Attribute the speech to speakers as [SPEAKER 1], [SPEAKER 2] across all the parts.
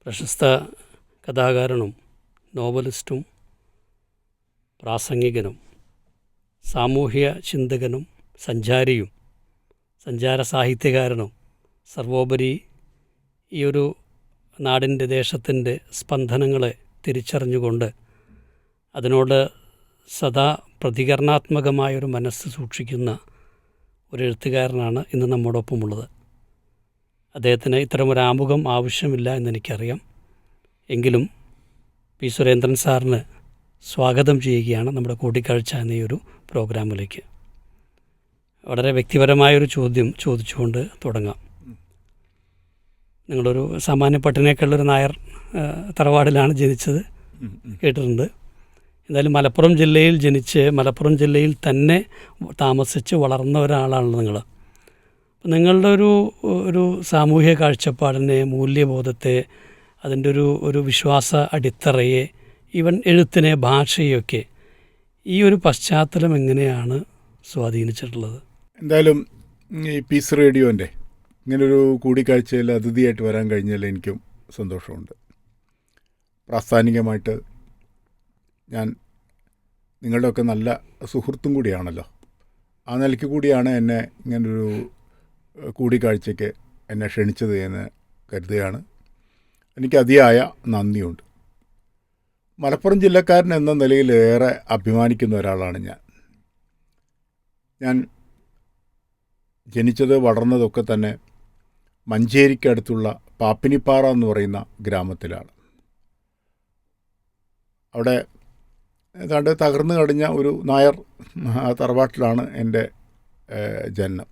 [SPEAKER 1] പ്രശസ്ത കഥാകാരനും നോവലിസ്റ്റും പ്രാസംഗികനും സാമൂഹ്യ ചിന്തകനും സഞ്ചാരിയും സഞ്ചാര സാഹിത്യകാരനും സർവോപരി ഈ ഒരു നാടിൻ്റെ ദേശത്തിൻ്റെ സ്പന്ദനങ്ങളെ തിരിച്ചറിഞ്ഞുകൊണ്ട് അതിനോട് സദാ പ്രതികരണാത്മകമായൊരു മനസ്സ് സൂക്ഷിക്കുന്ന ഒരു എഴുത്തുകാരനാണ് ഇന്ന് നമ്മോടൊപ്പമുള്ളത്. അദ്ദേഹത്തിന് ഇത്തരമൊരു ആമുഖം ആവശ്യമില്ല എന്നെനിക്കറിയാം. എങ്കിലും പി സുരേന്ദ്രൻ സാറിന് സ്വാഗതം ചെയ്യുകയാണ് നമ്മുടെ കൂടിക്കാഴ്ച എന്ന ഈ ഒരു പ്രോഗ്രാമിലേക്ക്. വളരെ വ്യക്തിപരമായൊരു ചോദ്യം ചോദിച്ചുകൊണ്ട് തുടങ്ങാം. നിങ്ങളൊരു സാമാന്യ പട്ടിണേക്കുള്ളൊരു നായർ തറവാടിലാണ് ജനിച്ചത് കേട്ടിട്ടുണ്ട്. എന്തായാലും മലപ്പുറം ജില്ലയിൽ ജനിച്ച് മലപ്പുറം ജില്ലയിൽ തന്നെ താമസിച്ച് വളർന്ന ഒരാളാണല്ലോ നിങ്ങൾ. നിങ്ങളുടെ ഒരു സാമൂഹ്യ കാഴ്ചപ്പാടിനെ, മൂല്യബോധത്തെ, അതിൻ്റെ ഒരു വിശ്വാസ അടിത്തറയെ, ഈവൻ എഴുത്തിനെ, ഭാഷയൊക്കെ ഈ ഒരു പശ്ചാത്തലം എങ്ങനെയാണ് സ്വാധീനിച്ചിട്ടുള്ളത്?
[SPEAKER 2] എന്തായാലും ഈ പീസ് റേഡിയോൻ്റെ ഇങ്ങനൊരു കൂടിക്കാഴ്ചയിൽ അതിഥിയായിട്ട് വരാൻ കഴിഞ്ഞാൽ എനിക്കും സന്തോഷമുണ്ട്. പ്രാസ്ഥാനികമായിട്ട് ഞാൻ നിങ്ങളുടെയൊക്കെ നല്ല സുഹൃത്തും കൂടിയാണല്ലോ. ആ നിലയ്ക്ക് കൂടിയാണ് എന്നെ ഇങ്ങനൊരു കൂടിക്കാഴ്ചയ്ക്ക് എന്നെ ക്ഷണിച്ചത് എന്ന് കരുതുകയാണ്. എനിക്ക് അതിയായ നന്ദിയുണ്ട്. മലപ്പുറം ജില്ലക്കാരൻ എന്ന നിലയിൽ ഏറെ അഭിമാനിക്കുന്ന ഒരാളാണ് ഞാൻ ജനിച്ചത് വളർന്നതൊക്കെ തന്നെ മഞ്ചേരിക്കടുത്തുള്ള പാപ്പിനിപ്പാറ എന്ന് പറയുന്ന ഗ്രാമത്തിലാണ്. അവിടെ ഏതാണ്ട് തകർന്നു കഴിഞ്ഞ ഒരു നായർ തറവാട്ടിലാണ് എൻ്റെ ജനനം.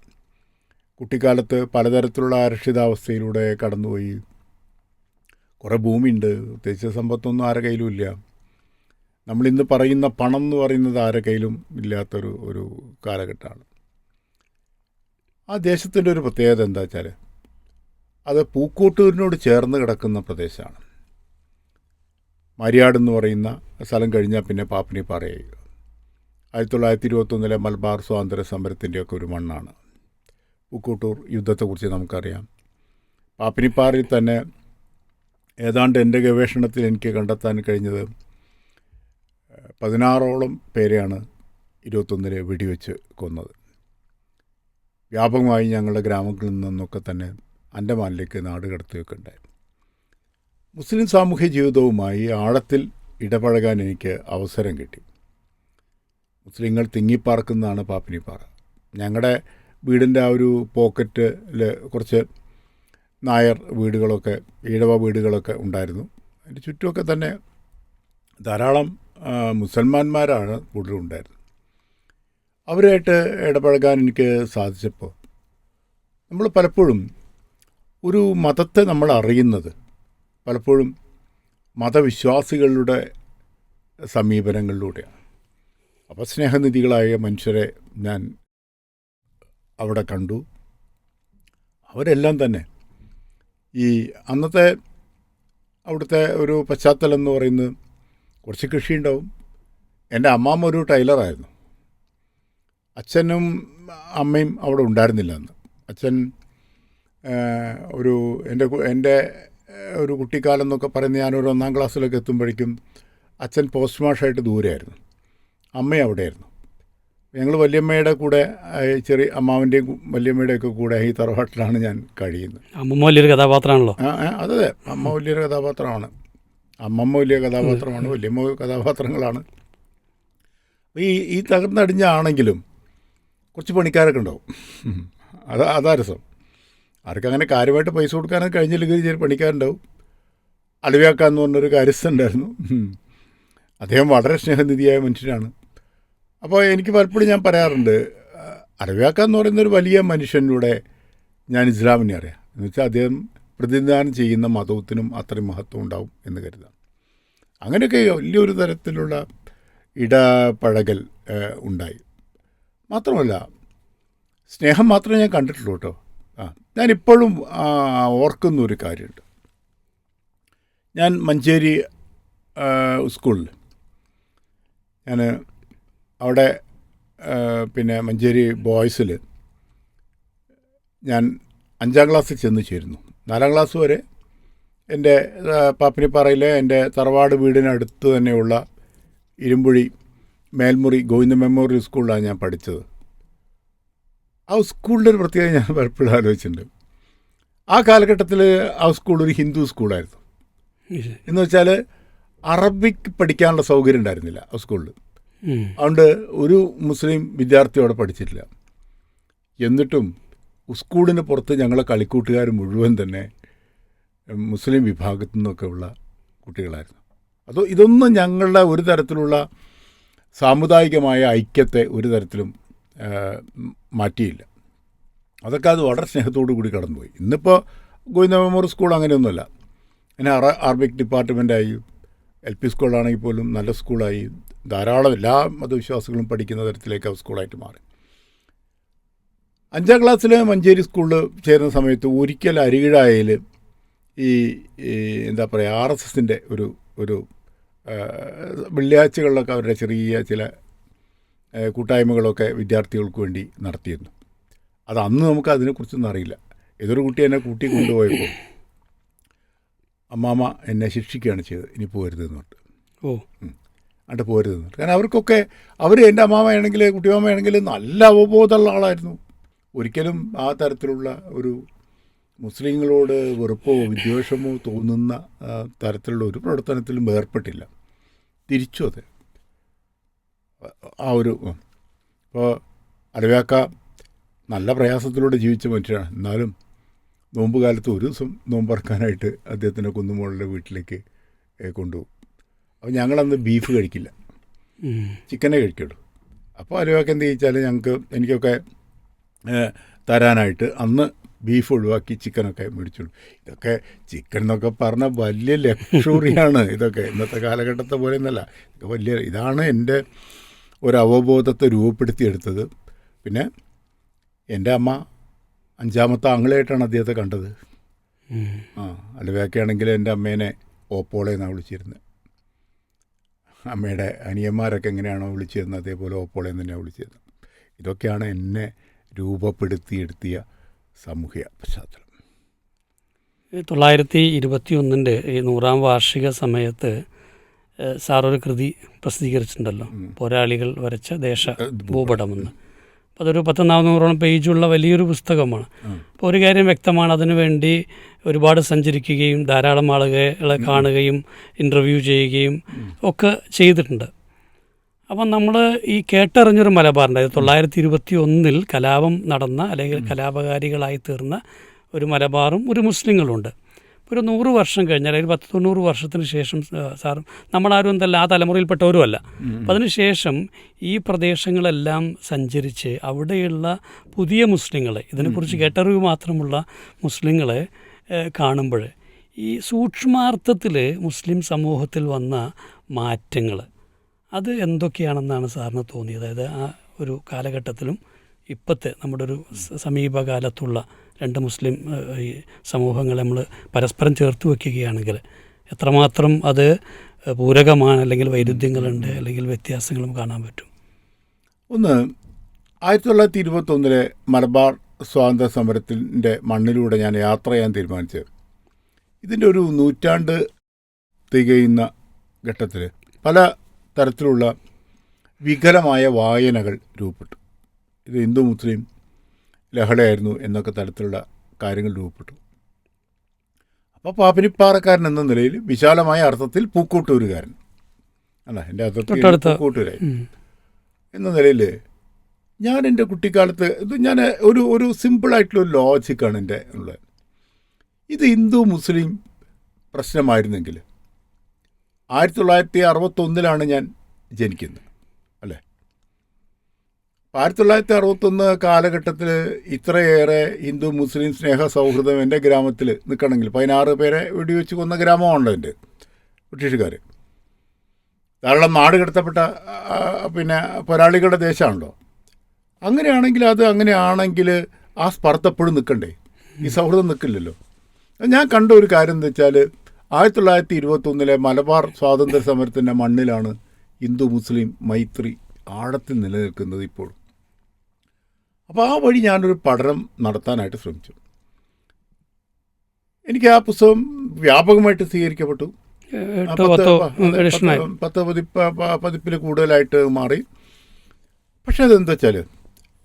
[SPEAKER 2] കുട്ടിക്കാലത്ത് പലതരത്തിലുള്ള അരക്ഷിതാവസ്ഥയിലൂടെ കടന്നുപോയി. കുറേ ഭൂമിയുണ്ട്, പ്രത്യേകിച്ച് സമ്പത്തൊന്നും ആരുടെ കയ്യിലും ഇല്ല. നമ്മളിന്ന് പറയുന്ന പണം എന്ന് പറയുന്നത് ആരുടെ കയ്യിലും ഇല്ലാത്തൊരു കാലഘട്ടമാണ്. ആ ദേശത്തിൻ്റെ ഒരു പ്രത്യേകത എന്താ വെച്ചാൽ അത് പൂക്കോട്ടൂരിനോട് ചേർന്ന് കിടക്കുന്ന പ്രദേശമാണ്. മാരിയാട് എന്ന് പറയുന്ന സ്ഥലം കഴിഞ്ഞാൽ പിന്നെ പാപ്പിനിപ്പാറയായി. 1921 മലബാർ സ്വാതന്ത്ര്യ സമരത്തിൻ്റെയൊക്കെ ഒരു മണ്ണാണ്. പൂക്കോട്ടൂർ യുദ്ധത്തെക്കുറിച്ച് നമുക്കറിയാം. പാപ്പിനിപ്പാറയിൽ തന്നെ ഏതാണ്ട് എൻ്റെ ഗവേഷണത്തിൽ എനിക്ക് കണ്ടെത്താൻ കഴിഞ്ഞത് 16ഓളം പേരെയാണ് 21 വെടിവെച്ച് കൊന്നത്. വ്യാപകമായി ഞങ്ങളുടെ ഗ്രാമങ്ങളിൽ നിന്നൊക്കെ തന്നെ അൻഡമാനിലേക്ക് നാട് കടത്തുകയൊക്കെ ഉണ്ടായി. മുസ്ലിം സാമൂഹ്യ ജീവിതവുമായി ആഴത്തിൽ ഇടപഴകാൻ എനിക്ക് അവസരം കിട്ടി. മുസ്ലിങ്ങൾ തിങ്ങിപ്പാർക്കുന്നതാണ് പാപ്പിനിപ്പാറ. ഞങ്ങളുടെ വീടിൻ്റെ ആ ഒരു പോക്കറ്റിൽ കുറച്ച് നായർ വീടുകളൊക്കെ, ഈഴവ വീടുകളൊക്കെ ഉണ്ടായിരുന്നു. അതിൻ്റെ ചുറ്റുമൊക്കെ തന്നെ ധാരാളം മുസൽമാന്മാരാണ് കൂടുതലുണ്ടായിരുന്നത്. അവരായിട്ട് ഇടപഴകാൻ എനിക്ക് സാധിച്ചപ്പോൾ നമ്മൾ പലപ്പോഴും ഒരു മതത്തെ നമ്മൾ അറിയുന്നത് പലപ്പോഴും മതവിശ്വാസികളുടെ സമീപനങ്ങളിലൂടെയാണ്. അപ്പോൾ സ്നേഹനിധികളായ മനുഷ്യരെ ഞാൻ അവിടെ കണ്ടു. അവരെല്ലാം തന്നെ ഈ അന്നത്തെ അവിടുത്തെ ഒരു പശ്ചാത്തലം എന്ന് പറയുന്നത് കുറച്ച് കൃഷിയുണ്ടാവും. എൻ്റെ അമ്മാമ്മ ഒരു ടൈലറായിരുന്നു. അച്ഛനും അമ്മയും അവിടെ ഉണ്ടായിരുന്നില്ല അന്ന്. അച്ഛൻ എൻ്റെ ഒരു കുട്ടിക്കാലം എന്നൊക്കെ പറയുന്നത് ഞാനൊരു 1ാം ക്ലാസ്സിലൊക്കെ എത്തുമ്പോഴേക്കും അച്ഛൻ പോസ്റ്റ് മാഷായിട്ട് ദൂരെയായിരുന്നു. അമ്മയും അവിടെയായിരുന്നു. ഞങ്ങൾ വല്യമ്മയുടെ കൂടെ, ചെറിയ അമ്മാവിൻ്റെയും വല്യമ്മയുടെയൊക്കെ കൂടെ ഈ തറവാട്ടിലാണ് ഞാൻ കഴിയുന്നത്.
[SPEAKER 1] അമ്മമ്മ വലിയൊരു കഥാപാത്രമാണല്ലോ.
[SPEAKER 2] അതെ, അമ്മ വലിയൊരു കഥാപാത്രമാണ്. അമ്മമ്മ വലിയ കഥാപാത്രമാണ്, വല്യമ്മ കഥാപാത്രങ്ങളാണ്. ഈ തകർന്നടിഞ്ഞാണെങ്കിലും കുറച്ച് പണിക്കാരൊക്കെ ഉണ്ടാവും. അതാ രസം. ആർക്കങ്ങനെ കാര്യമായിട്ട് പൈസ കൊടുക്കാനൊക്കെ കഴിഞ്ഞില്ലെങ്കിൽ ചെറിയ പണിക്കാരുണ്ടാവും. അലവിയാക്കാന്ന് പറഞ്ഞൊരു കാര്യസ്ഥനുണ്ടായിരുന്നു. അദ്ദേഹം വളരെ സ്നേഹനിധിയായ മനുഷ്യനാണ്. അപ്പോൾ എനിക്ക് പലപ്പോഴും ഞാൻ പറയാറുണ്ട്, അലവിയാക്കാന്ന് പറയുന്നൊരു വലിയ മനുഷ്യനിലൂടെ ഞാൻ ഇസ്ലാമിനെ അറിയാം. എന്ന് വെച്ചാൽ അദ്ദേഹം പ്രതിനിധാനം ചെയ്യുന്ന മതത്തിനും അത്രയും മഹത്വം ഉണ്ടാവും എന്ന് കരുതാം. അങ്ങനെയൊക്കെ വലിയൊരു തരത്തിലുള്ള ഇടപഴകൽ ഉണ്ടായി. മാത്രമല്ല, സ്നേഹം മാത്രമേ ഞാൻ കണ്ടിട്ടുള്ളൂ കേട്ടോ. ഞാനിപ്പോഴും ഓർക്കുന്നൊരു കാര്യമുണ്ട്. ഞാൻ മഞ്ചേരി സ്കൂളിൽ ഞാൻ അവിടെ പിന്നെ മഞ്ചേരി ബോയ്സിൽ ഞാൻ 5ാം ക്ലാസ്സിൽ ചെന്ന് ചേരുന്നു. 4ാം ക്ലാസ് വരെ എൻ്റെ പാപ്പിനിപ്പാറയിലെ എൻ്റെ തറവാട് വീടിനടുത്ത് തന്നെയുള്ള ഇരുമ്പുഴി മേൽമുറി ഗോവിന്ദ മെമ്മോറിയൽ സ്കൂളിലാണ് ഞാൻ പഠിച്ചത്. ആ സ്കൂളിൻ്റെ ഒരു പ്രത്യേകത ഞാൻ പലപ്പോഴും ആലോചിച്ചിട്ടുണ്ട്. ആ കാലഘട്ടത്തിൽ ആ സ്കൂൾ ഒരു ഹിന്ദു സ്കൂളായിരുന്നു. എന്ന് വെച്ചാൽ അറബിക് പഠിക്കാനുള്ള സൗകര്യം ഉണ്ടായിരുന്നില്ല ആ സ്കൂളിൽ. അതുകൊണ്ട് ഒരു മുസ്ലിം വിദ്യാർത്ഥി അവിടെ പഠിച്ചിട്ടില്ല. എന്നിട്ടും സ്കൂളിന് പുറത്ത് ഞങ്ങളെ കളിക്കൂട്ടുകാർ മുഴുവൻ തന്നെ മുസ്ലിം വിഭാഗത്തു നിന്നൊക്കെ ഉള്ള കുട്ടികളായിരുന്നു. ഇതൊന്നും ഞങ്ങളുടെ ഒരു തരത്തിലുള്ള സാമുദായികമായ ഐക്യത്തെ ഒരു തരത്തിലും മാറ്റിയില്ല. അതൊക്കെ അത് വളരെ സ്നേഹത്തോടു കൂടി കടന്നുപോയി. ഇന്നിപ്പോൾ ഗോവിന്ദ മെമ്മോറിയൽ സ്കൂൾ അങ്ങനെയൊന്നുമല്ല. പിന്നെ അറബിക് ഡിപ്പാർട്ട്മെൻറ്റായി. എൽ പി സ്കൂളാണെങ്കിൽ പോലും നല്ല സ്കൂളായി. ധാരാളം എല്ലാ മതവിശ്വാസികളും പഠിക്കുന്ന തരത്തിലേക്ക് ആ സ്കൂളായിട്ട് മാറി. 5ാം ക്ലാസ്സിൽ മഞ്ചേരി സ്കൂളിൽ ചേരുന്ന സമയത്ത് ഒരിക്കൽ അരികിഴായയിൽ ഈ എന്താ പറയുക RSSൻ്റെ ഒരു വെള്ളിയാഴ്ചകളിലൊക്കെ അവരുടെ ചെറിയ ചില കൂട്ടായ്മകളൊക്കെ വിദ്യാർത്ഥികൾക്ക് വേണ്ടി നടത്തിയിരുന്നു. അത് അന്ന് നമുക്ക് അതിനെക്കുറിച്ചൊന്നും അറിയില്ല. ഏതൊരു കുട്ടി എന്നെ കൂട്ടി കൊണ്ടുപോയപ്പോൾ അമ്മാമ്മ എന്നെ ശിക്ഷിക്കുകയാണ് ചെയ്തത്, ഇനി പോരുതെന്ന് പറഞ്ഞിട്ട്. അങ്ങോട്ട് പോരുതെന്ന് പറഞ്ഞിട്ട്. കാരണം അവർക്കൊക്കെ എൻ്റെ അമ്മാമ്മയാണെങ്കിൽ കുട്ടിയമ്മയാണെങ്കിൽ നല്ല അവബോധമുള്ള ആളായിരുന്നു. ഒരിക്കലും ആ തരത്തിലുള്ള ഒരു മുസ്ലിങ്ങളോട് വെറുപ്പോ വിദ്വേഷമോ തോന്നുന്ന തരത്തിലുള്ള ഒരു പ്രവർത്തനത്തിലും ഏർപ്പെട്ടില്ല. തിരിച്ചു അതെ ആ ഒരു ഇപ്പോൾ അലവ്യാക്ക നല്ല പ്രയാസത്തിലൂടെ ജീവിച്ച മനുഷ്യനാണ്. എന്നാലും നോമ്പ് കാലത്ത് ഒരു ദിവസം നോമ്പറക്കാനായിട്ട് അദ്ദേഹത്തിൻ്റെ കുന്നുമോളുടെ വീട്ടിലേക്ക് കൊണ്ടുപോകും. അപ്പോൾ ഞങ്ങളന്ന് ബീഫ് കഴിക്കില്ല, ചിക്കനേ കഴിക്കുള്ളൂ. അപ്പോൾ അലവ്യാക്ക എന്ത് ചോദിച്ചാൽ എനിക്കൊക്കെ തരാനായിട്ട് അന്ന് ബീഫ് ഒഴിവാക്കി ചിക്കനൊക്കെ മേടിച്ചോളൂ. ഇതൊക്കെ ചിക്കൻ എന്നൊക്കെ പറഞ്ഞാൽ വലിയ ലക്ഷറിയാണ്. ഇതൊക്കെ ഇന്നത്തെ കാലഘട്ടത്തെ പോലെ ഒന്നല്ല. ഇതാണ് എൻ്റെ ഒരു അവബോധത്തെ രൂപപ്പെടുത്തിയെടുത്തത്. പിന്നെ എൻ്റെ അമ്മ 5ാമത്തെ ആങ്ങളായിട്ടാണ് അദ്ദേഹത്തെ കണ്ടത്. അലവ്യാക്കയാണെങ്കിൽ എൻ്റെ അമ്മേനെ ഓപ്പോളെ എന്നാണ് വിളിച്ചിരുന്നത്. അമ്മയുടെ അനിയന്മാരൊക്കെ എങ്ങനെയാണോ വിളിച്ചിരുന്നത് അതേപോലെ ഓപ്പോളെ എന്ന് തന്നെയാണ് വിളിച്ചിരുന്നത്. ഇതൊക്കെയാണ് എന്നെ രൂപപ്പെടുത്തിയെടുത്തിയ സാമൂഹ്യ പശ്ചാത്തലം.
[SPEAKER 1] 921 ഈ 100ാം വാർഷിക സമയത്ത് സാറൊരു കൃതി പ്രസിദ്ധീകരിച്ചിട്ടുണ്ടല്ലോ, പോരാളികൾ വരച്ച ദേശഭൂപടമെന്ന്. അപ്പോൾ അതൊരു 10-400 പേജുള്ള വലിയൊരു പുസ്തകമാണ്. അപ്പോൾ ഒരു കാര്യം വ്യക്തമാണ്, അതിനുവേണ്ടി ഒരുപാട് സഞ്ചരിക്കുകയും ധാരാളം ആളുകളെ കാണുകയും ഇൻ്റർവ്യൂ ചെയ്യുകയും ഒക്കെ ചെയ്തിട്ടുണ്ട്. അപ്പം നമ്മൾ ഈ കേട്ടറിഞ്ഞൊരു മലബാറുണ്ട്. 921 കലാപം നടന്ന അല്ലെങ്കിൽ കലാപകാരികളായി തീർന്ന ഒരു മലബാറും ഒരു മുസ്ലിങ്ങളുണ്ട്. ഒരു 100 വർഷം കഴിഞ്ഞാൽ അല്ലെങ്കിൽ 10-90 വർഷത്തിന് ശേഷം സാർ നമ്മളാരും എന്തല്ല ആ തലമുറയിൽപ്പെട്ടവരുമല്ല. അപ്പം അതിനുശേഷം ഈ പ്രദേശങ്ങളെല്ലാം സഞ്ചരിച്ച് അവിടെയുള്ള പുതിയ മുസ്ലിങ്ങളെ, ഇതിനെക്കുറിച്ച് കേട്ടറിവ് മാത്രമുള്ള മുസ്ലിങ്ങളെ കാണുമ്പോൾ ഈ സൂക്ഷ്മാർത്ഥത്തിൽ മുസ്ലിം സമൂഹത്തിൽ വന്ന മാറ്റങ്ങൾ അത് എന്തൊക്കെയാണെന്നാണ് സാറിന് തോന്നിയത്? അതായത് ആ ഒരു കാലഘട്ടത്തിലും ഇപ്പോഴത്തെ നമ്മുടെ ഒരു സമീപകാലത്തുള്ള രണ്ട് മുസ്ലിം ഈ സമൂഹങ്ങളെ നമ്മൾ പരസ്പരം ചേർത്ത് വയ്ക്കുകയാണെങ്കിൽ എത്രമാത്രം അത് പൂരകമാണ്, അല്ലെങ്കിൽ വൈരുദ്ധ്യങ്ങളുണ്ട്, അല്ലെങ്കിൽ വ്യത്യാസങ്ങളും കാണാൻ പറ്റും?
[SPEAKER 2] ഒന്ന്, 1921 മലബാർ സ്വാതന്ത്ര്യ സമരത്തിൻ്റെ മണ്ണിലൂടെ ഞാൻ യാത്ര ചെയ്യാൻ തീരുമാനിച്ചത്. ഇതിൻ്റെ ഒരു 100 നൂറ്റാണ്ട് തികയുന്ന ഘട്ടത്തിൽ പല തരത്തിലുള്ള വികലമായ വായനകൾ രൂപപ്പെട്ടു. ഇത് ഹിന്ദു മുസ്ലിം ലഹളയായിരുന്നു എന്നൊക്കെ തരത്തിലുള്ള കാര്യങ്ങൾ രൂപപ്പെട്ടു. അപ്പോൾ പാപ്പിനിപ്പാറക്കാരൻ എന്ന നിലയിൽ വിശാലമായ അർത്ഥത്തിൽ പൂക്കോട്ടൂരുകാരൻ അല്ല, എൻ്റെ അർത്ഥത്തിൽ പൂക്കോട്ടൂരായി എന്ന നിലയിൽ ഞാൻ എൻ്റെ കുട്ടിക്കാലത്ത് ഞാൻ ഒരു സിമ്പിളായിട്ടുള്ളൊരു ലോജിക്കാണ് എൻ്റെ ഉള്ളത്. ഇത് ഹിന്ദു മുസ്ലിം പ്രശ്നമായിരുന്നെങ്കിൽ 1961 ഞാൻ ജനിക്കുന്നത് അല്ലേ. 1961 കാലഘട്ടത്തിൽ ഇത്രയേറെ ഹിന്ദു മുസ്ലിം സ്നേഹ സൗഹൃദം എൻ്റെ ഗ്രാമത്തിൽ നിൽക്കണമെങ്കിൽ 16 പേരെ വെടിവെച്ച് കൊന്ന ഗ്രാമമാണല്ലോ എൻ്റെ ബ്രിട്ടീഷുകാർ. ധാരാളം നാട് കടത്തപ്പെട്ട പിന്നെ പോരാളികളുടെ ദേശമാണല്ലോ. അങ്ങനെയാണെങ്കിൽ ആ സ്പർദ്ധ നിൽക്കണ്ടേ? ഈ സൗഹൃദം നിൽക്കില്ലല്ലോ. ഞാൻ കണ്ട ഒരു കാര്യം എന്ന് വെച്ചാൽ 1921 മലബാർ സ്വാതന്ത്ര്യ സമരത്തിൻ്റെ മണ്ണിലാണ് ഹിന്ദു മുസ്ലിം മൈത്രി ആഴത്തിൽ നിലനിൽക്കുന്നത് ഇപ്പോഴും. അപ്പോൾ ആ വഴി ഞാനൊരു പഠനം നടത്താനായിട്ട് ശ്രമിച്ചു. എനിക്ക് ആ പുസ്തകം വ്യാപകമായിട്ട് സ്വീകരിക്കപ്പെട്ടു. 10 പതിപ്പിൽ കൂടുതലായിട്ട് മാറി. പക്ഷെ അതെന്താ വെച്ചാൽ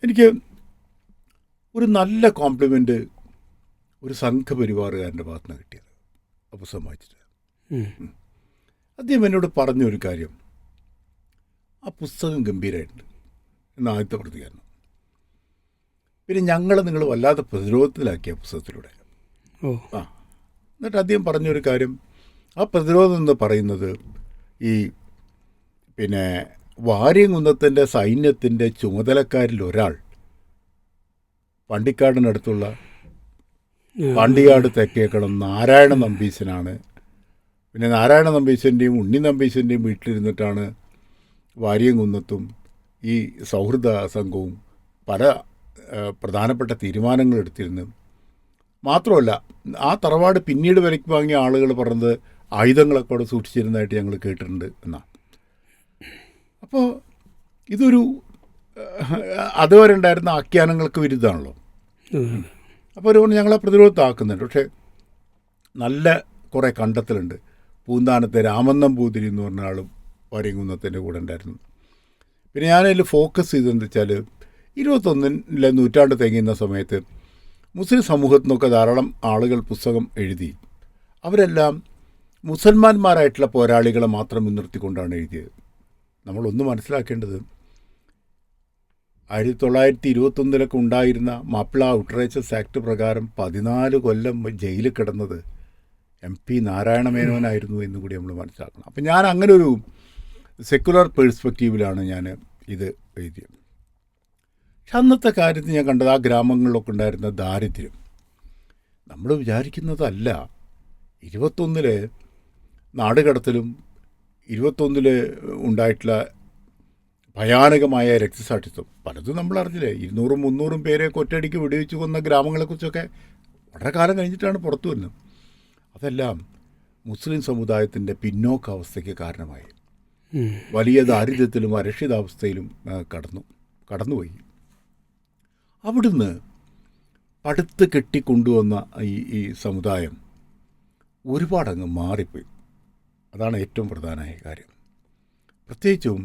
[SPEAKER 2] എനിക്ക് ഒരു നല്ല കോംപ്ലിമെൻ്റ് ഒരു സംഘപരിവാറുകാരൻ്റെ ഭാഗത്ത് നിന്ന് കിട്ടിയത് ആ പുസ്തകം വായിച്ചിട്ട്. അദ്ദേഹം എന്നോട് പറഞ്ഞൊരു കാര്യം, ആ പുസ്തകം ഗംഭീരമായിട്ടുണ്ട് എന്ന ആദ്യത്തെ പ്രതികരണം. പിന്നെ നിങ്ങൾ വല്ലാതെ പ്രതിരോധത്തിലാക്കിയ പുസ്തകത്തിലൂടെ. എന്നിട്ട് അദ്ദേഹം പറഞ്ഞൊരു കാര്യം, ആ പ്രതിരോധം എന്ന് പറയുന്നത് ഈ പിന്നെ വാര്യംകുന്നത്തിൻ്റെ സൈന്യത്തിൻ്റെ ചുമതലക്കാരിൽ ഒരാൾ പണ്ടിക്കാടിനടുത്തുള്ള പാണ്ടിയാട് തെക്കേക്കളം നാരായണ നമ്പീശനാണ്. പിന്നെ നാരായണ നമ്പീശൻ്റെയും ഉണ്ണി നമ്പീശൻ്റെയും വീട്ടിലിരുന്നിട്ടാണ് വാര്യംകുന്നത്തും ഈ സൗഹൃദ സംഘവും പല പ്രധാനപ്പെട്ട തീരുമാനങ്ങൾ എടുത്തിരുന്നു. മാത്രമല്ല ആ തറവാട് പിന്നീട് വിലയ്ക്ക് വാങ്ങിയ ആളുകൾ പറഞ്ഞത് ആയുധങ്ങളൊക്കെ അവിടെ സൂക്ഷിച്ചിരുന്നതായിട്ട് ഞങ്ങൾ കേട്ടിട്ടുണ്ട് എന്നാണ്. അപ്പോൾ ഇതൊരു അതുവരെ ഉണ്ടായിരുന്ന ആഖ്യാനങ്ങൾക്ക് വിരുദ്ധമാണല്ലോ. അപ്പോൾ അതുകൊണ്ട് ഞങ്ങളെ പ്രതിരോധത്താക്കുന്നുണ്ട്. പക്ഷേ നല്ല കുറേ കണ്ടെത്തലുണ്ട്. പൂന്താനത്തെ രാമന്നമ്പൂതിരി എന്ന് പറഞ്ഞ ആളും വാര്യംകുന്നത്തിൻ്റെ കൂടെ ഉണ്ടായിരുന്നു. പിന്നെ ഞാനതിൽ ഫോക്കസ് ചെയ്തതെന്ന് വെച്ചാൽ 21 നൂറ്റാണ്ട് തികയുന്ന സമയത്ത് മുസ്ലിം സമൂഹത്തിൽ നിന്നൊക്കെ ധാരാളം ആളുകൾ പുസ്തകം എഴുതി. അവരെല്ലാം മുസൽമാന്മാരായിട്ടുള്ള പോരാളികളെ മാത്രം മുൻനിർത്തിക്കൊണ്ടാണ് എഴുതിയത്. നമ്മളൊന്ന് മനസ്സിലാക്കേണ്ടത് 1921 ഉണ്ടായിരുന്ന മാപ്പിള ഔട്ട്റേച്ചസ് ആക്ട് പ്രകാരം 14 കൊല്ലം ജയിലിൽ കിടന്നത് MP നാരായണ മേനോനായിരുന്നു എന്നുകൂടി നമ്മൾ മനസ്സിലാക്കണം. അപ്പം ഞാൻ അങ്ങനെ ഒരു സെക്കുലർ പേഴ്സ്പെക്റ്റീവിലാണ് ഞാൻ ഇത് എഴുതിയത്. പക്ഷെ അന്നത്തെ കാര്യത്തിൽ ഞാൻ കണ്ടത് ആ ഗ്രാമങ്ങളിലൊക്കെ ഉണ്ടായിരുന്ന ദാരിദ്ര്യം നമ്മൾ വിചാരിക്കുന്നതല്ല. 21 നാടുകടത്തലും 21 ഉണ്ടായിട്ടുള്ള ഭയാനകമായ രക്തസാക്ഷിത്വം പലതും നമ്മൾ അറിഞ്ഞില്ലേ. 200-300 പേരെ ഒറ്റയടിക്ക് വെടിവെച്ച് കൊന്ന ഗ്രാമങ്ങളെക്കുറിച്ചൊക്കെ വളരെ കാലം കഴിഞ്ഞിട്ടാണ് പുറത്തു വരുന്നത്. അതെല്ലാം മുസ്ലിം സമുദായത്തിൻ്റെ പിന്നോക്കാവസ്ഥയ്ക്ക് കാരണമായി. വലിയ ദാരിദ്ര്യത്തിലും അരക്ഷിതാവസ്ഥയിലും കടന്നുപോയി. അവിടുന്ന് പടുത്ത് കെട്ടിക്കൊണ്ടുവന്ന ഈ സമുദായം ഒരുപാടങ്ങ് മാറിപ്പോയി. അതാണ് ഏറ്റവും പ്രധാനമായ കാര്യം. പ്രത്യേകിച്ചും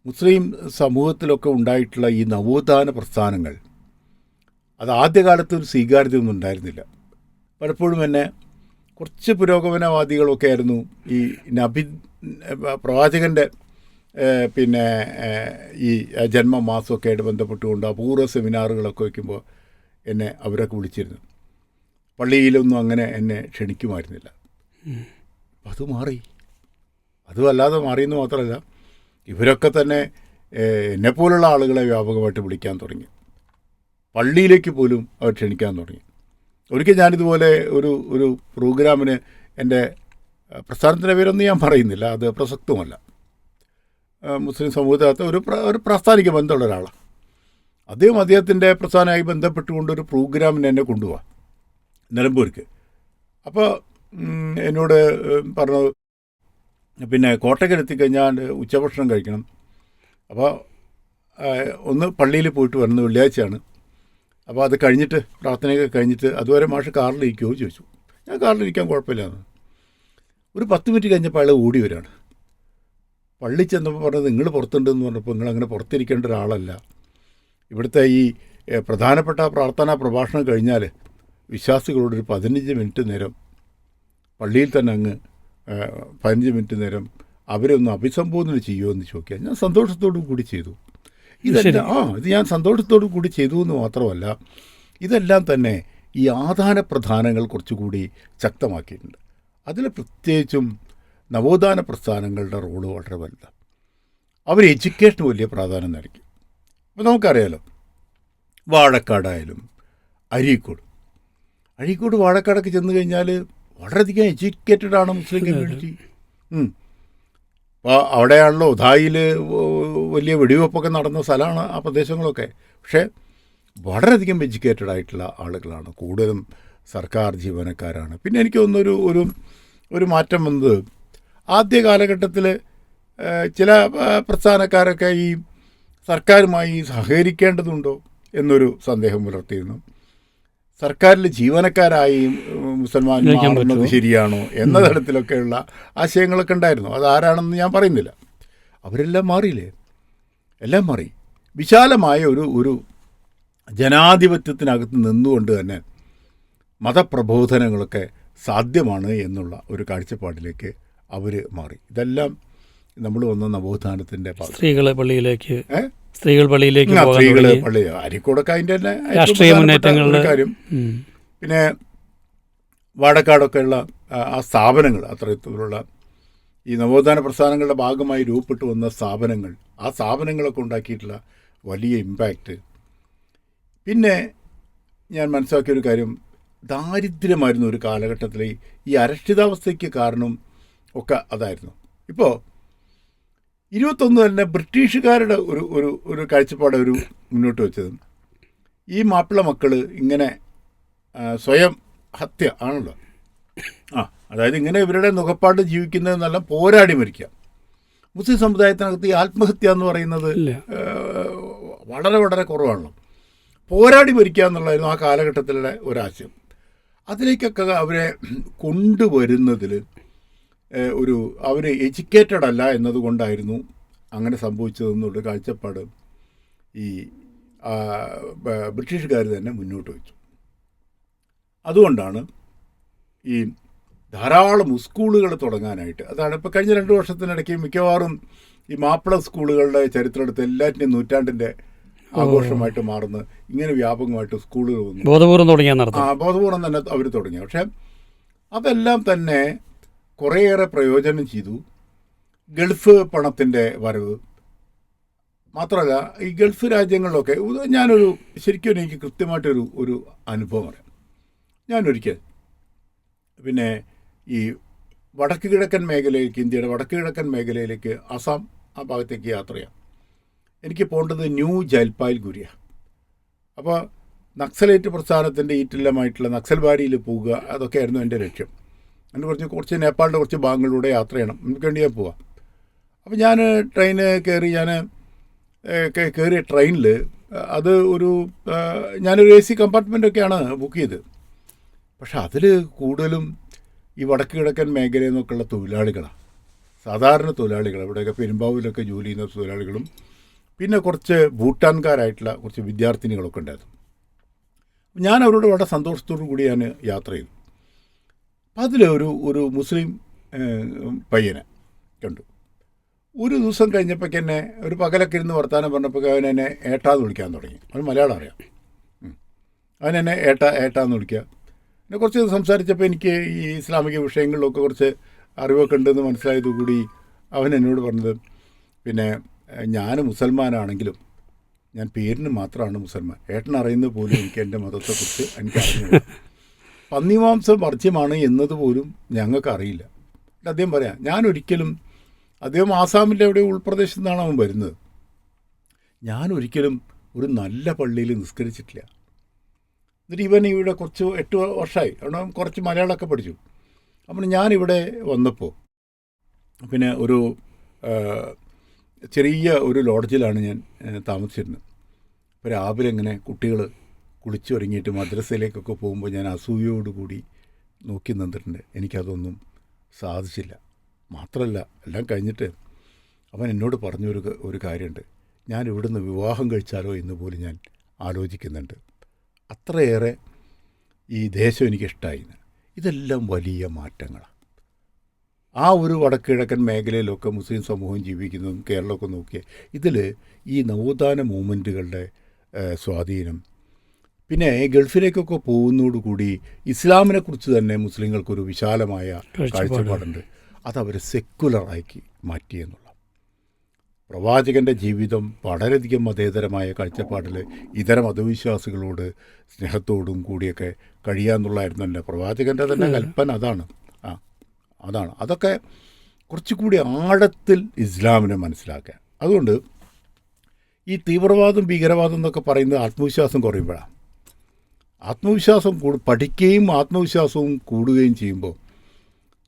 [SPEAKER 2] മുസ്ലിം സമൂഹത്തിലൊക്കെ ഉണ്ടായിട്ടുള്ള ഈ നവോത്ഥാന പ്രസ്ഥാനങ്ങൾ അത് ആദ്യകാലത്ത് ഒരു സ്വീകാര്യതയൊന്നും ഉണ്ടായിരുന്നില്ല. പലപ്പോഴും തന്നെ കുറച്ച് പുരോഗമനവാദികളൊക്കെ ആയിരുന്നു ഈ പ്രവാചകൻ്റെ പിന്നെ ഈ ജന്മമാസമൊക്കെ ആയിട്ട് ബന്ധപ്പെട്ടുകൊണ്ട് അപൂർവ സെമിനാറുകളൊക്കെ വയ്ക്കുമ്പോൾ എന്നെ അവരൊക്കെ വിളിച്ചിരുന്നു. പള്ളിയിലൊന്നും അങ്ങനെ എന്നെ ക്ഷണിക്കുമായിരുന്നില്ല. അത് മാറി. അതുമല്ലാതെ മാറിയെന്ന് മാത്രമല്ല, ഇവരൊക്കെ തന്നെ എന്നെപ്പോലുള്ള ആളുകളെ വ്യാപകമായിട്ട് വിളിക്കാൻ തുടങ്ങി. പള്ളിയിലേക്ക് പോലും അവർ ക്ഷണിക്കാൻ തുടങ്ങി. ഒരിക്കൽ ഞാനിതുപോലെ ഒരു പ്രോഗ്രാമിന് എൻ്റെ പ്രസ്ഥാനത്തിൻ്റെ പേരൊന്നും ഞാൻ പറയുന്നില്ല, അത് പ്രസക്തമല്ല. മുസ്ലിം സമൂഹത്തിനകത്ത് ഒരു പ്രസ്ഥാനിക ബന്ധമുള്ള ഒരാളാണ്. അദ്ദേഹത്തിൻ്റെ പ്രസ്ഥാനമായി ബന്ധപ്പെട്ടുകൊണ്ടൊരു പ്രോഗ്രാമിന് എന്നെ കൊണ്ടുപോകാം നിലമ്പൂർക്ക്. അപ്പോൾ എന്നോട് പറഞ്ഞു, പിന്നെ കോട്ടയ്ക്കലെത്തിക്കഴിഞ്ഞാൽ ഉച്ചഭക്ഷണം കഴിക്കണം, അപ്പോൾ ഒന്ന് പള്ളിയിൽ പോയിട്ട് വരുന്ന വെള്ളിയാഴ്ചയാണ്, അപ്പോൾ അത് കഴിഞ്ഞിട്ട് പ്രാർത്ഥനയൊക്കെ കഴിഞ്ഞിട്ട് അതുവരെ മാഷ് കാറിലിരിക്കുമോ ചോദിച്ചു. ഞാൻ കാറിലിരിക്കാൻ കുഴപ്പമില്ലാന്ന്. ഒരു 10 മിനിറ്റ് കഴിഞ്ഞപ്പോൾ അയാൾ ഓടി വരികയാണ്. പള്ളി ചെന്നപ്പോൾ പറഞ്ഞത് നിങ്ങൾ പുറത്തുണ്ടെന്ന് പറഞ്ഞപ്പോൾ നിങ്ങളങ്ങനെ പുറത്തിരിക്കേണ്ട ഒരാളല്ല. ഇവിടുത്തെ ഈ പ്രധാനപ്പെട്ട പ്രാർത്ഥനാ പ്രഭാഷണം കഴിഞ്ഞാൽ വിശ്വാസികളോടൊരു 15 മിനിറ്റ് നേരം പള്ളിയിൽ തന്നെ അങ്ങ് 15 മിനിറ്റ് നേരം അവരെ ഒന്ന് അഭിസംബോധന ചെയ്യുമോ എന്ന് ചോദിക്കാൻ ഞാൻ സന്തോഷത്തോടു കൂടി ചെയ്തു. ഇത് ഞാൻ സന്തോഷത്തോടു കൂടി ചെയ്തു എന്ന് മാത്രമല്ല, ഇതെല്ലാം തന്നെ ഈ ആദാന പ്രധാനങ്ങൾ കുറച്ചുകൂടി ശക്തമാക്കിയിട്ടുണ്ട്. അതിൽ പ്രത്യേകിച്ചും നവോത്ഥാന പ്രസ്ഥാനങ്ങളുടെ റോള് വളരെ വലുതാണ്. അവർ എഡ്യൂക്കേഷന് വലിയ പ്രാധാന്യം നൽകി. അപ്പോൾ നമുക്കറിയാലോ, വാഴക്കാടായാലും അഴീക്കോട് വാഴക്കാടൊക്കെ ചെന്ന് കഴിഞ്ഞാൽ വളരെയധികം എഡ്യൂക്കേറ്റഡ് ആണ് മുസ്ലിം കമ്മ്യൂണിറ്റി. അപ്പോൾ അവിടെയാണല്ലോ ഉദായിൽ വലിയ വെടിവെപ്പൊക്കെ നടന്ന സ്ഥലമാണ് ആ പ്രദേശങ്ങളൊക്കെ. പക്ഷേ വളരെയധികം എഡ്യൂക്കേറ്റഡ് ആയിട്ടുള്ള ആളുകളാണ്, കൂടുതലും സർക്കാർ ജീവനക്കാരാണ്. പിന്നെ എനിക്ക് തോന്നുന്നൊരു ഒരു മാറ്റം വന്നത് ആദ്യ കാലഘട്ടത്തിൽ ചില പ്രസ്ഥാനക്കാരൊക്കെ ഈ സർക്കാരുമായി സഹകരിക്കേണ്ടതുണ്ടോ എന്നൊരു സന്ദേഹം പുലർത്തിയിരുന്നു. സർക്കാരിൽ ജീവനക്കാരായി മുസൽമാൻ
[SPEAKER 1] ഉപയോഗിക്കാൻ
[SPEAKER 2] മാറുന്നത്
[SPEAKER 1] പറ്റുമോ?
[SPEAKER 2] ശരിയാണോ എന്ന തരത്തിലൊക്കെയുള്ള ആശയങ്ങളൊക്കെ ഉണ്ടായിരുന്നു. അതാരാണെന്ന് ഞാൻ പറയുന്നില്ല. അവരെല്ലാം മാറിയില്ലേ? എല്ലാം മാറി. വിശാലമായ ഒരു ജനാധിപത്യത്തിനകത്ത് നിന്നുകൊണ്ട് തന്നെ മതപ്രബോധനങ്ങളൊക്കെ സാധ്യമാണ് എന്നുള്ള ഒരു കാഴ്ചപ്പാടിലേക്ക് അവർ മാറി. ഇതെല്ലാം നമ്മൾ വന്ന നവോത്ഥാനത്തിൻ്റെ
[SPEAKER 1] സ്ത്രീകൾ പള്ളിയിലേക്ക് പോകാൻ
[SPEAKER 2] സ്ത്രീകൾ
[SPEAKER 1] തുടങ്ങി.
[SPEAKER 2] പള്ളി അരിക്കൂടൊക്കെ അതിൻ്റെ തന്നെ ഏറ്റവും
[SPEAKER 1] രാഷ്ട്രീയ
[SPEAKER 2] പ്രധാനപ്പെട്ട
[SPEAKER 1] മുന്നേറ്റങ്ങളുടെ
[SPEAKER 2] ഒരു കാര്യം.
[SPEAKER 1] ഉം.
[SPEAKER 2] പിന്നെ വാടക്കാടൊക്കെയുള്ള ആ സ്ഥാപനങ്ങൾ, അത്തരത്തിലുള്ള ഈ നവോത്ഥാന പ്രസ്ഥാനങ്ങളുടെ ഭാഗമായി രൂപപ്പെട്ടു വന്ന സ്ഥാപനങ്ങൾ, ആ സ്ഥാപനങ്ങളൊക്കെ ഉണ്ടാക്കിയിട്ടുള്ള വലിയ ഇമ്പാക്റ്റ്. പിന്നെ ഞാൻ മനസ്സിലാക്കിയൊരു കാര്യം, ദാരിദ്ര്യമായിരുന്നു ഒരു കാലഘട്ടത്തിൽ ഈ അരക്ഷിതാവസ്ഥയ്ക്ക് കാരണം ഒക്കെ അതായിരുന്നു. ഇപ്പോൾ 21 തന്നെ ബ്രിട്ടീഷുകാരുടെ ഒരു കാഴ്ചപ്പാട് ഒരു മുന്നോട്ട് വെച്ചത്, ഈ മാപ്പിള മക്കൾ ഇങ്ങനെ സ്വയം ഹത്യ ആണല്ലോ, അതായത് ഇങ്ങനെ ഇവരുടെ നുകപ്പാട് ജീവിക്കുന്നതെന്നല്ല, പോരാടി മരിക്കുക. മുസ്ലിം സമുദായത്തിനകത്ത് ഈ ആത്മഹത്യ എന്ന് പറയുന്നത് വളരെ വളരെ കുറവാണല്ലോ. പോരാടി മരിക്കുക എന്നുള്ളതായിരുന്നു ആ കാലഘട്ടത്തിലെ ഒരാശയം. അതിലേക്കൊക്കെ അവരെ കൊണ്ടുവരുന്നതിൽ അവർ എഡ്യൂക്കേറ്റഡ് അല്ല എന്നതുകൊണ്ടായിരുന്നു അങ്ങനെ സംഭവിച്ചതെന്നുള്ള കാഴ്ചപ്പാട് ഈ ബ്രിട്ടീഷുകാർ തന്നെ മുന്നോട്ട് വെച്ചു. അതുകൊണ്ടാണ് ഈ ധാരാളം സ്കൂളുകൾ തുടങ്ങാനായിട്ട്, അതാണ് ഇപ്പോൾ കഴിഞ്ഞ 2 വർഷത്തിനിടയ്ക്ക് മിക്കവാറും ഈ മാപ്പിള സ്കൂളുകളുടെ ചരിത്രമെടുത്ത് എല്ലാറ്റിൻ്റെയും നൂറ്റാണ്ടിൻ്റെ ആഘോഷമായിട്ട് മാറുന്ന ഇങ്ങനെ വ്യാപകമായിട്ട് സ്കൂളുകൾ വന്നു.
[SPEAKER 1] ബോധപൂർവ്വം തുടങ്ങിയാൽ
[SPEAKER 2] ബോധപൂർവ്വം തന്നെ അവർ തുടങ്ങി. പക്ഷേ അതെല്ലാം തന്നെ കുറേയേറെ പ്രയോജനം ചെയ്തു. ഗൾഫ് പണത്തിൻ്റെ വരവ് മാത്രമല്ല, ഈ ഗൾഫ് രാജ്യങ്ങളിലൊക്കെ ശരിക്കും എനിക്ക് കൃത്യമായിട്ടൊരു അനുഭവം അറിയാം. ഞാനൊരിക്കൽ പിന്നെ ഈ വടക്ക് കിഴക്കൻ മേഖലയിലേക്ക്, ഇന്ത്യയുടെ വടക്ക് കിഴക്കൻ മേഖലയിലേക്ക്, അസം ആ ഭാഗത്തേക്ക് യാത്ര ചെയ്യാം. എനിക്ക് പോകേണ്ടത് ന്യൂ ജൽപായ്ഗുരിയ. അപ്പോൾ നക്സലേറ്റ് പ്രസ്ഥാനത്തിൻ്റെ ഈറ്റില്ലമായിട്ടുള്ള നക്സൽബാരിയിൽ പോവുക, അതൊക്കെയായിരുന്നു എൻ്റെ ലക്ഷ്യം. എൻ്റെ കുറച്ച് നേപ്പാളിൻ്റെ കുറച്ച് ഭാഗങ്ങളിലൂടെ യാത്ര ചെയ്യണം, എനിക്ക് വേണ്ടി ഞാൻ പോവാം. അപ്പോൾ ഞാൻ ട്രെയിന് കയറി, കയറിയ ട്രെയിനിൽ അത് ഞാനൊരു AC കമ്പാർട്ട്മെൻറ്റൊക്കെയാണ് ബുക്ക് ചെയ്ത്. പക്ഷെ അതിൽ കൂടുതലും ഈ വടക്ക് കിഴക്കൻ മേഖലയിൽ നിന്നൊക്കെയുള്ള തൊഴിലാളികളാണ്, സാധാരണ തൊഴിലാളികൾ. ഇവിടെയൊക്കെ പെരുമ്പാവൂരിലൊക്കെ ജോലി ചെയ്യുന്ന തൊഴിലാളികളും പിന്നെ കുറച്ച് ഭൂട്ടാൻകാരായിട്ടുള്ള കുറച്ച് വിദ്യാർത്ഥിനികളൊക്കെ ഉണ്ടായിരുന്നു. ഞാൻ അവരോട് വളരെ സന്തോഷത്തോടു കൂടി ഞാൻ യാത്ര ചെയ്തു. അതിൽ ഒരു മുസ്ലിം പയ്യനെ കണ്ടു. ഒരു ദിവസം കഴിഞ്ഞപ്പോഴേക്ക് എന്നെ ഒരു പകലൊക്കെ ഇരുന്ന് വർത്താനം പറഞ്ഞപ്പോൾ അവൻ എന്നെ ഏട്ടാന്ന് വിളിക്കാൻ തുടങ്ങി. അവന് മലയാളം അറിയാം. അവൻ എന്നെ ഏട്ടാന്ന് വിളിക്കുക. എന്നെ കുറച്ച് സംസാരിച്ചപ്പോൾ എനിക്ക് ഈ ഇസ്ലാമിക വിഷയങ്ങളിലൊക്കെ കുറച്ച് അറിവൊക്കെ ഉണ്ടെന്ന് മനസ്സിലായതുകൂടി അവൻ എന്നോട് പറഞ്ഞത്, പിന്നെ ഞാൻ മുസൽമാനാണെങ്കിലും ഞാൻ പേരിന് മാത്രമാണ് മുസൽമാൻ, ഏട്ടൻ അറിയുന്നത് പോലും എനിക്ക് എൻ്റെ മതത്തെക്കുറിച്ച് എനിക്ക് അറിഞ്ഞു. പന്നിമാംസം വർജ്യമാണ് എന്നതുപോലും ഞങ്ങൾക്ക് അറിയില്ല. അദ്ദേഹം പറയാം, അദ്ദേഹം ആസാമിൻ്റെ എവിടെ ഉൾപ്രദേശത്തു നിന്നാണ് അവൻ വരുന്നത്. ഞാനൊരിക്കലും ഒരു നല്ല പള്ളിയിൽ നിസ്കരിച്ചിട്ടില്ല. എന്നിട്ട് ഇവൻ ഇവിടെ കുറച്ച് 8 വർഷമായി, അവിടെ കുറച്ച് മലയാളമൊക്കെ പഠിച്ചു. അപ്പോൾ ഞാനിവിടെ വന്നപ്പോൾ പിന്നെ ചെറിയ ഒരു ലോഡ്ജിലാണ് ഞാൻ താമസിച്ചിരുന്നത്. അപ്പോൾ രാവിലെ ഇങ്ങനെ കുട്ടികൾ കുളിച്ചൊരുങ്ങിയിട്ട് മദ്രസയിലേക്കൊക്കെ പോകുമ്പോൾ ഞാൻ അസൂയയോടുകൂടി നോക്കി നിന്നിട്ടുണ്ട്. എനിക്കതൊന്നും സാധിച്ചില്ല. മാത്രമല്ല, എല്ലാം കഴിഞ്ഞിട്ട് അവൻ എന്നോട് പറഞ്ഞൊരു കാര്യമുണ്ട്, ഞാൻ ഇവിടുന്ന് വിവാഹം കഴിച്ചാലോ എന്ന് പോലും ഞാൻ ആലോചിക്കുന്നുണ്ട്. അത്രയേറെ ഈ ദേശം എനിക്കിഷ്ടമായി. ഇതെല്ലാം വലിയ മാറ്റങ്ങളാണ്. ആ ഒരു വടക്കിഴക്കൻ മേഖലയിലൊക്കെ മുസ്ലിം സമൂഹം ജീവിക്കുന്നതും കേരളമൊക്കെ നോക്കിയാൽ ഇതിൽ ഈ നവോത്ഥാന മൂവ്മെൻറ്റുകളുടെ സ്വാധീനം, പിന്നെ ഗൾഫിലേക്കൊക്കെ പോകുന്നതോടുകൂടി ഇസ്ലാമിനെക്കുറിച്ച് തന്നെ മുസ്ലിങ്ങൾക്കൊരു വിശാലമായ കാഴ്ചപ്പാടുണ്ട്. അതവർ സെക്കുലറാക്കി മാറ്റിയെന്നുള്ള പ്രവാചകൻ്റെ ജീവിതം വളരെയധികം മതേതരമായ കാഴ്ചപ്പാടിൽ ഇതര മതവിശ്വാസികളോട് സ്നേഹത്തോടും കൂടിയൊക്കെ കഴിയാന്നുള്ളതായിരുന്നു തന്നെ പ്രവാചകൻ്റെ തന്നെ കൽപ്പന. അതാണ് അതൊക്കെ കുറച്ചുകൂടി ആഴത്തിൽ ഇസ്ലാമിനെ മനസ്സിലാക്കുക. അതുകൊണ്ട് ഈ തീവ്രവാദം ഭീകരവാദം എന്നൊക്കെ പറയുന്നത് ആത്മവിശ്വാസം കുറയുമ്പോഴാണ്. ആത്മവിശ്വാസം പഠിക്കുകയും ആത്മവിശ്വാസവും കൂടുകയും ചെയ്യുമ്പോൾ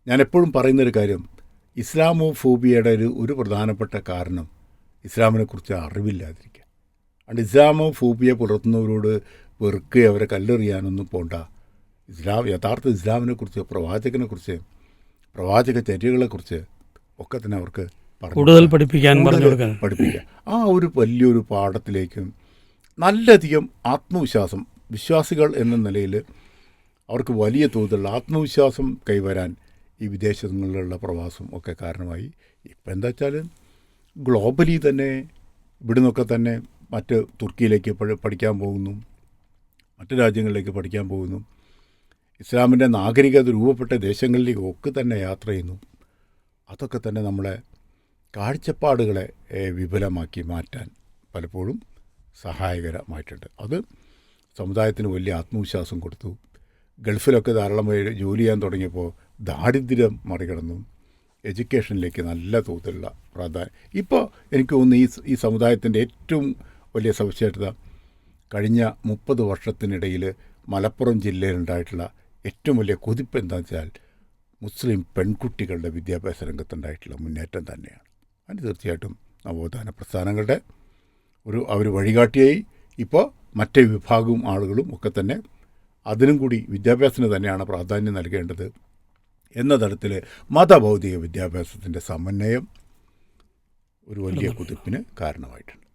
[SPEAKER 2] ഞാൻ എപ്പോഴും പറയുന്നൊരു കാര്യം, ഇസ്ലാമോഫോബിയയുടെ ഒരു പ്രധാനപ്പെട്ട കാരണം ഇസ്ലാമിനെക്കുറിച്ച് അറിവില്ലാതിരിക്കുക. അതുകൊണ്ട് ഇസ്ലാമോഫോബിയ പുലർത്തുന്നവരോട് വെറുക്കുകയോ അവരെ കല്ലെറിയാനൊന്നും പോണ്ട. യഥാർത്ഥ ഇസ്ലാമിനെക്കുറിച്ച്, പ്രവാചകനെക്കുറിച്ച്, പ്രവാചക ചര്യകളെക്കുറിച്ച് ഒക്കെ തന്നെ അവർക്ക്
[SPEAKER 1] കൂടുതൽ പഠിപ്പിക്കാൻ പറഞ്ഞു കൊടുക്കാൻ
[SPEAKER 2] പഠിപ്പിക്കുക. ആ ഒരു വലിയൊരു പാഠത്തിലേക്കും നല്ലധികം ആത്മവിശ്വാസം, വിശ്വാസികൾ എന്ന നിലയിൽ അവർക്ക് വലിയ തോതിലുള്ള ആത്മവിശ്വാസം കൈവരാൻ ഈ വിദേശങ്ങളിലുള്ള പ്രവാസം ഒക്കെ കാരണമായി. ഇപ്പം എന്താ വെച്ചാൽ ഗ്ലോബലി തന്നെ ഇവിടെ നിന്നൊക്കെ തന്നെ മറ്റ് തുർക്കിയിലേക്ക് പഠിക്കാൻ പോകുന്നു, മറ്റ് രാജ്യങ്ങളിലേക്ക് പഠിക്കാൻ പോകുന്നു, ഇസ്ലാമിൻ്റെ നാഗരികത രൂപപ്പെട്ട ദേശങ്ങളിലേക്കൊക്കെ തന്നെ യാത്ര ചെയ്യുന്നു. അതൊക്കെ തന്നെ നമ്മളെ കാഴ്ചപ്പാടുകളെ വിപുലമാക്കി മാറ്റാൻ പലപ്പോഴും സഹായകരമായിട്ടുണ്ട്. അത് സമുദായത്തിന് വലിയ ആത്മവിശ്വാസം കൊടുത്തു. ഗൾഫിലൊക്കെ ധാരാളം ജോലി ചെയ്യാൻ തുടങ്ങിയപ്പോൾ ദാരിദ്ര്യം മറികടന്നു എഡ്യൂക്കേഷനിലേക്ക് നല്ല തോതിലുള്ള പ്രാധാന്യം. ഇപ്പോൾ എനിക്ക് തോന്നുന്നു ഈ സമുദായത്തിൻ്റെ ഏറ്റവും വലിയ സവിശേഷത കഴിഞ്ഞ 30 വർഷത്തിനിടയിൽ മലപ്പുറം ജില്ലയിലുണ്ടായിട്ടുള്ള ഏറ്റവും വലിയ കുതിപ്പ് എന്താണെന്ന് വെച്ചാൽ മുസ്ലിം പെൺകുട്ടികളുടെ വിദ്യാഭ്യാസ രംഗത്തുണ്ടായിട്ടുള്ള മുന്നേറ്റം തന്നെയാണ്. അതിന് തീർച്ചയായിട്ടും നവോത്ഥാന പ്രസ്ഥാനങ്ങളുടെ ഒരു വഴികാട്ടിയായി ഇപ്പോൾ മറ്റേ വിഭാഗവും ആളുകളും ഒക്കെ തന്നെ അതിനും കൂടി വിദ്യാഭ്യാസത്തിന് തന്നെയാണ് പ്രാധാന്യം നൽകേണ്ടത് എന്ന തരത്തിൽ മതഭൗതിക വിദ്യാഭ്യാസത്തിൻ്റെ സമന്വയം ഒരു വലിയ കുതിപ്പിന് കാരണമായിട്ടുണ്ട്.